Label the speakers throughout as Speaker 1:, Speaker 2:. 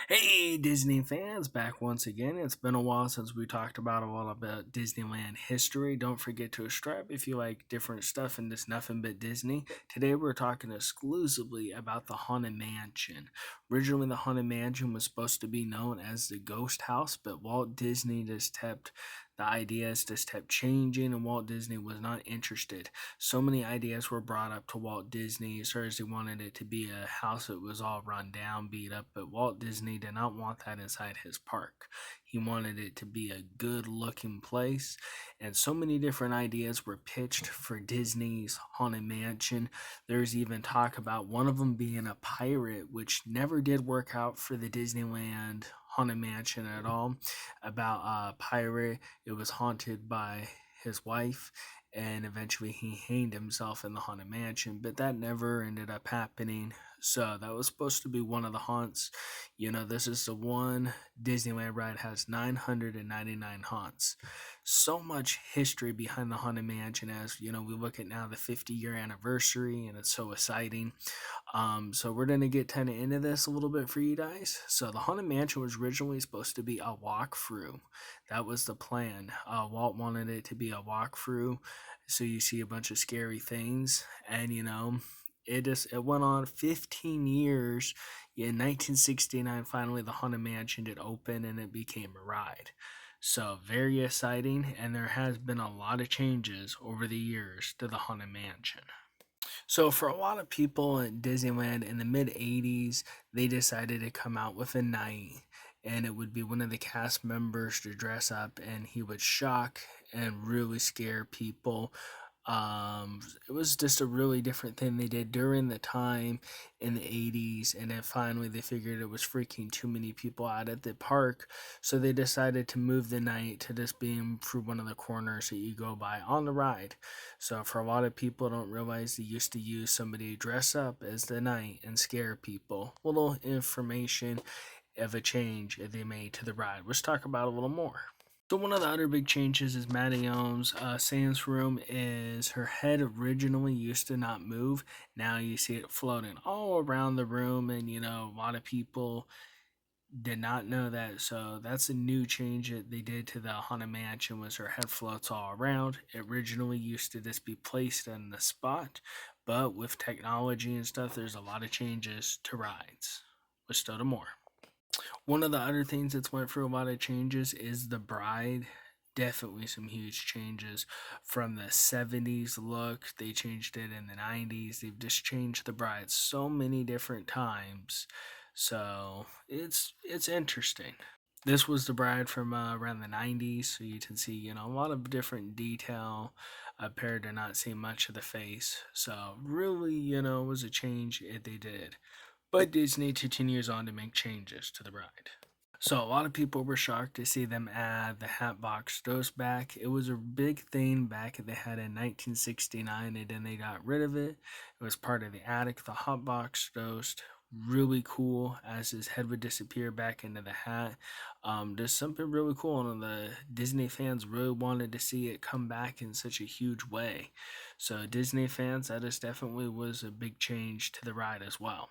Speaker 1: Hey, Disney fans, back once again. It's been a while since we talked about a lot about Disneyland history. Don't forget to subscribe if you like different stuff and just nothing but Disney. Today we're talking exclusively about the Haunted Mansion. Originally, the Haunted Mansion was supposed to be known as the Ghost House, but Walt Disney the ideas just kept changing, and Walt Disney was not interested. So many ideas were brought up to Walt Disney as far as he wanted it to be a house that was all run down, beat up, but Walt Disney did not want that inside his park. He wanted it to be a good looking place, and so many different ideas were pitched for Disney's Haunted Mansion. There's even talk about one of them being a pirate, which never did work out for the Disneyland Haunted Mansion at all. About a pirate, it was haunted by his wife, and eventually he hanged himself in the Haunted Mansion, but that never ended up happening. So that was supposed to be one of the haunts. This is the one Disneyland ride has 999 haunts. So much history behind the Haunted Mansion as, we look at now the 50-year anniversary, and it's so exciting. So we're going to get kind of into this a little bit for you guys. So the Haunted Mansion was originally supposed to be a walkthrough. That was the plan. Walt wanted it to be a walkthrough, so you see a bunch of scary things, and it went on 15 years. In 1969, finally the Haunted Mansion did open, and it became a ride. So very exciting, and there has been a lot of changes over the years to the Haunted Mansion. So for a lot of people at Disneyland in the mid 80s, they decided to come out with a night, and it would be one of the cast members to dress up, and he would shock and really scare people. It was just a really different thing they did during the time in the 80s, and then finally they figured it was freaking too many people out at the park, so they decided to move the night to just being through one of the corners that you go by on the ride. So for a lot of people don't realize they used to use somebody to dress up as the knight and scare people. Little information of a change that they made to the ride. Let's talk about it a little more. So one of the other big changes is Maddie's Sans room is her head originally used to not move. Now you see it floating all around the room, and a lot of people did not know that. So that's a new change that they did to the Haunted Mansion, was her head floats all around. It originally used to just be placed in the spot, but with technology and stuff, there's a lot of changes to rides. Let's go to more. One of the other things that's went through a lot of changes is the bride. Definitely some huge changes from the 70s look. They changed it in the 90s. They've just changed the bride so many different times. So it's interesting. This was the bride from around the 90s, so you can see, a lot of different detail compared to not seeing much of the face. So really, it was a change they did. But Disney continues on to make changes to the ride. So a lot of people were shocked to see them add the Hatbox Ghost back. It was a big thing back that they had in 1969, and then they got rid of it. It was part of the attic. The Hatbox Ghost, really cool, as his head would disappear back into the hat. There's something really cool, and the Disney fans really wanted to see it come back in such a huge way. So Disney fans, that is definitely was a big change to the ride as well.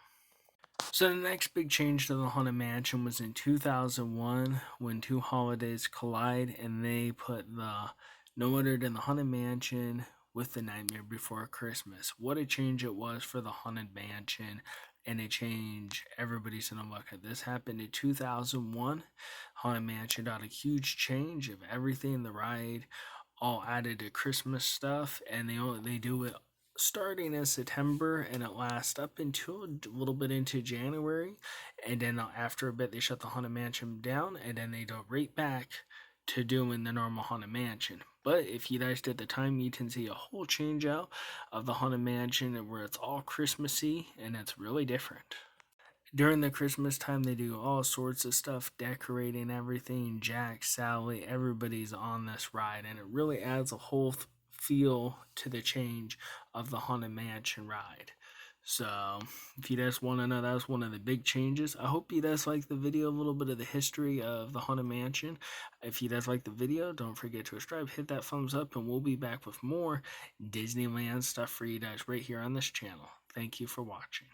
Speaker 1: So the next big change to the Haunted Mansion was in 2001, when two holidays collide, and they put the No Other Than the Haunted Mansion with The Nightmare Before Christmas. What a change it was for the Haunted Mansion, and a change everybody's gonna look at. This happened in 2001. Haunted Mansion got a huge change of everything in the ride, all added to Christmas stuff, and they do it starting in September, and it lasts up until a little bit into January, and then after a bit they shut the Haunted Mansion down, and then they go right back to doing the normal Haunted Mansion. But if you guys did the time, you can see a whole change out of the Haunted Mansion where it's all Christmassy, and it's really different. During the Christmas time, they do all sorts of stuff, decorating everything. Jack, Sally, everybody's on this ride, and it really adds a whole feel to the change of the Haunted Mansion ride. So, if you guys want to know, that was one of the big changes. I hope you guys like the video, a little bit of the history of the Haunted Mansion. If you guys like the video, don't forget to subscribe, hit that thumbs up, and we'll be back with more Disneyland stuff for you guys right here on this channel. Thank you for watching.